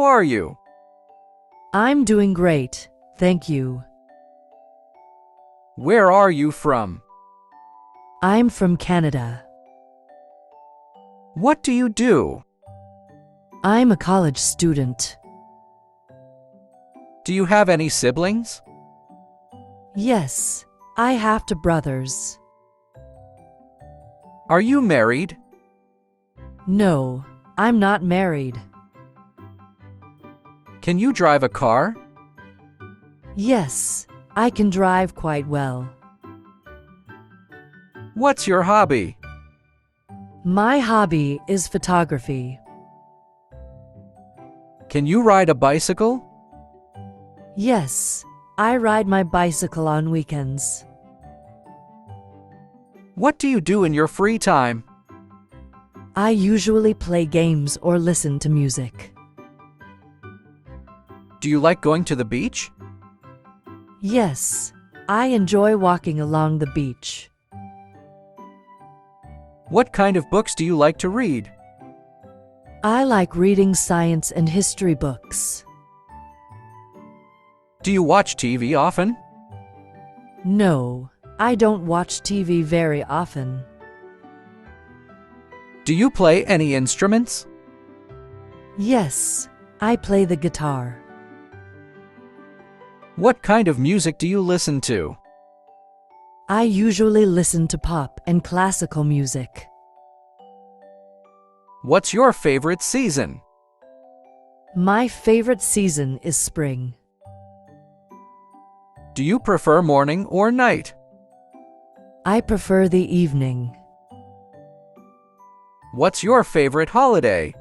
How are you? I'm doing great, thank you. Where are you from? I'm from Canada. What do you do? I'm a college student. Do you have any siblings? Yes, I have two brothers. Are you married? No, I'm not married. Can you drive a car? Yes, I can drive quite well. What's your hobby? My hobby is photography. Can you ride a bicycle? Yes, I ride my bicycle on weekends. What do you do in your free time? I usually play games or listen to music. Do you like going to the beach? Yes, I enjoy walking along the beach. What kind of books do you like to read? I like reading science and history books. Do you watch TV often? No, I don't watch TV very often. Do you play any instruments? Yes, I play the guitar. What kind of music do you listen to? I usually listen to pop and classical music. What's your favorite season? My favorite season is spring. Do you prefer morning or night? I prefer the evening. What's your favorite holiday?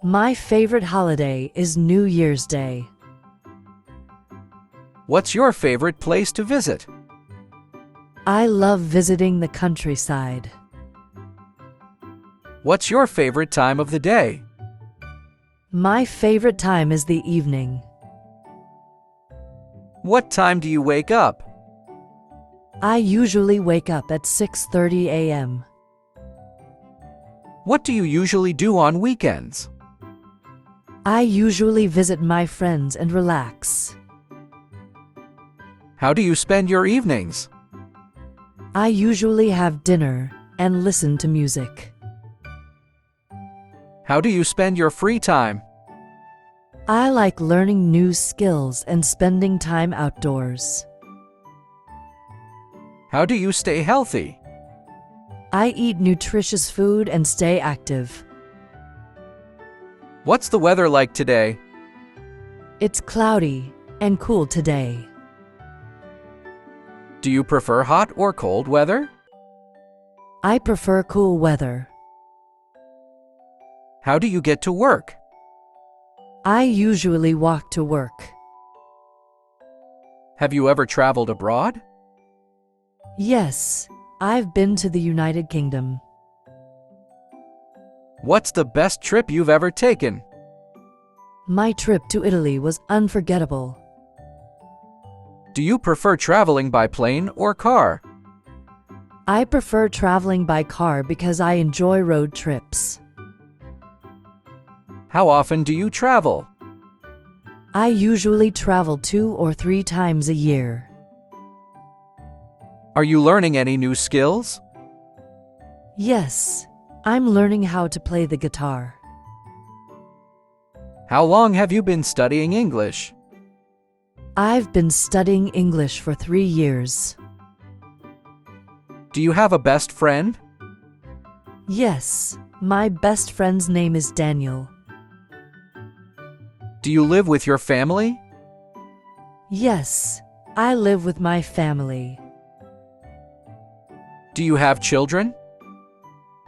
My favorite holiday is New Year's Day. What's your favorite place to visit? I love visiting the countryside. What's your favorite time of the day? My favorite time is the evening. What time do you wake up? I usually wake up at 6:30 a.m. What do you usually do on weekends? I usually visit my friends and relax. How do you spend your evenings? I usually have dinner and listen to music. How do you spend your free time? I like learning new skills and spending time outdoors. How do you stay healthy? I eat nutritious food and stay active. What's the weather like today? It's cloudy and cool today. Do you prefer hot or cold weather? I prefer cool weather. How do you get to work? I usually walk to work. Have you ever traveled abroad? Yes, I've been to the United Kingdom. What's the best trip you've ever taken? My trip to Italy was unforgettable. Do you prefer traveling by plane or car? I prefer traveling by car because I enjoy road trips. How often do you travel? I usually travel 2 or 3 times a year. Are you learning any new skills? Yes, I'm learning how to play the guitar. How long have you been studying English? I've been studying English for 3 years. Do you have a best friend? Yes, my best friend's name is Daniel. Do you live with your family? Yes, I live with my family. Do you have children?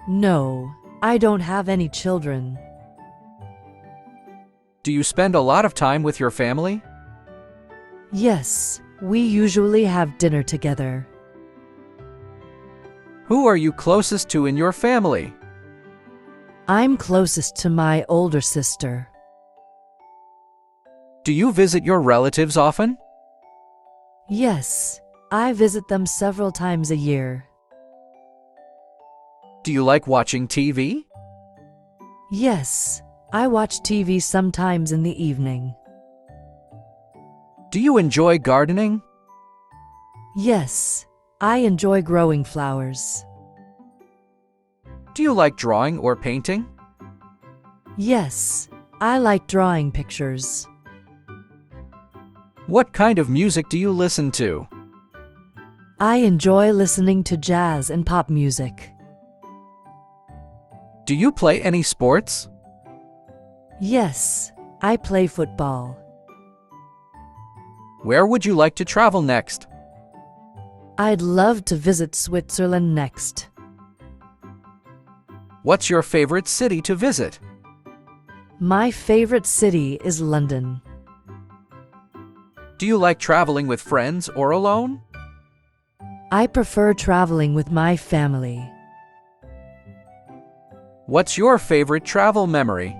No, I don't have any children. Do you spend a lot of time with your family? Yes, we usually have dinner together. Who are you closest to in your family? I'm closest to my older sister. Do you visit your relatives often? Yes, I visit them several times a year. Do you like watching TV? Yes, I watch TV sometimes in the evening. Do you enjoy gardening? Yes, I enjoy growing flowers. Do you like drawing or painting? Yes, I like drawing pictures. What kind of music do you listen to? I enjoy listening to jazz and pop music. Do you play any sports? Yes, I play football. Where would you like to travel next? I'd love to visit Switzerland next. What's your favorite city to visit? My favorite city is London. Do you like traveling with friends or alone? I prefer traveling with my family. What's your favorite travel memory?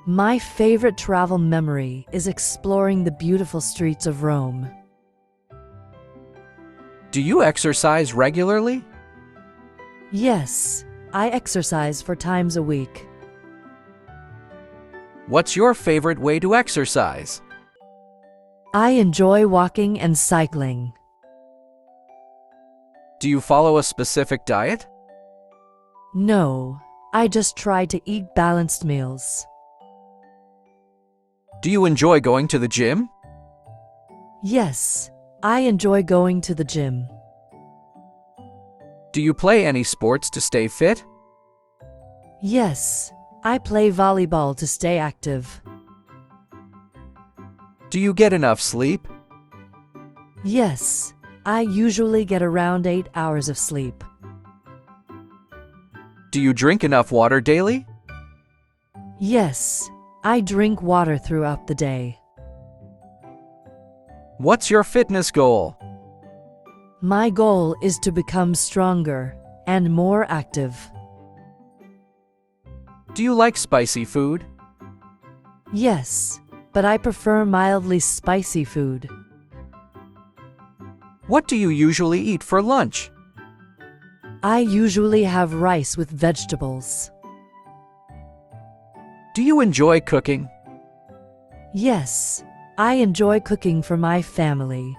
My favorite travel memory is exploring the beautiful streets of Rome. Do you exercise regularly? Yes, I exercise 4 times a week. What's your favorite way to exercise? I enjoy walking and cycling. Do you follow a specific diet? No, I just try to eat balanced meals. Do you enjoy going to the gym? Yes, I enjoy going to the gym. Do you play any sports to stay fit? Yes, I play volleyball to stay active. Do you get enough sleep? Yes, I usually get around 8 hours of sleep. Do you drink enough water daily? Yes, I drink water throughout the day. What's your fitness goal? My goal is to become stronger and more active. Do you like spicy food? Yes, but I prefer mildly spicy food. What do you usually eat for lunch? I usually have rice with vegetables. Do you enjoy cooking? Yes, I enjoy cooking for my family.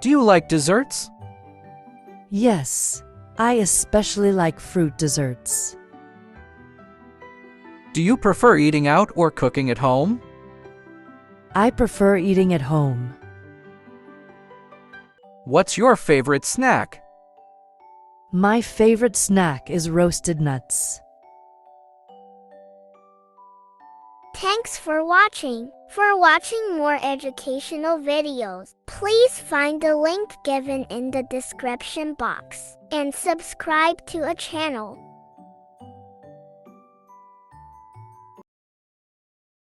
Do you like desserts? Yes, I especially like fruit desserts. Do you prefer eating out or cooking at home? I prefer eating at home. What's your favorite snack? My favorite snack is roasted nuts. Thanks for watching. For watching more educational videos, please find the link given in the description box and subscribe to a channel.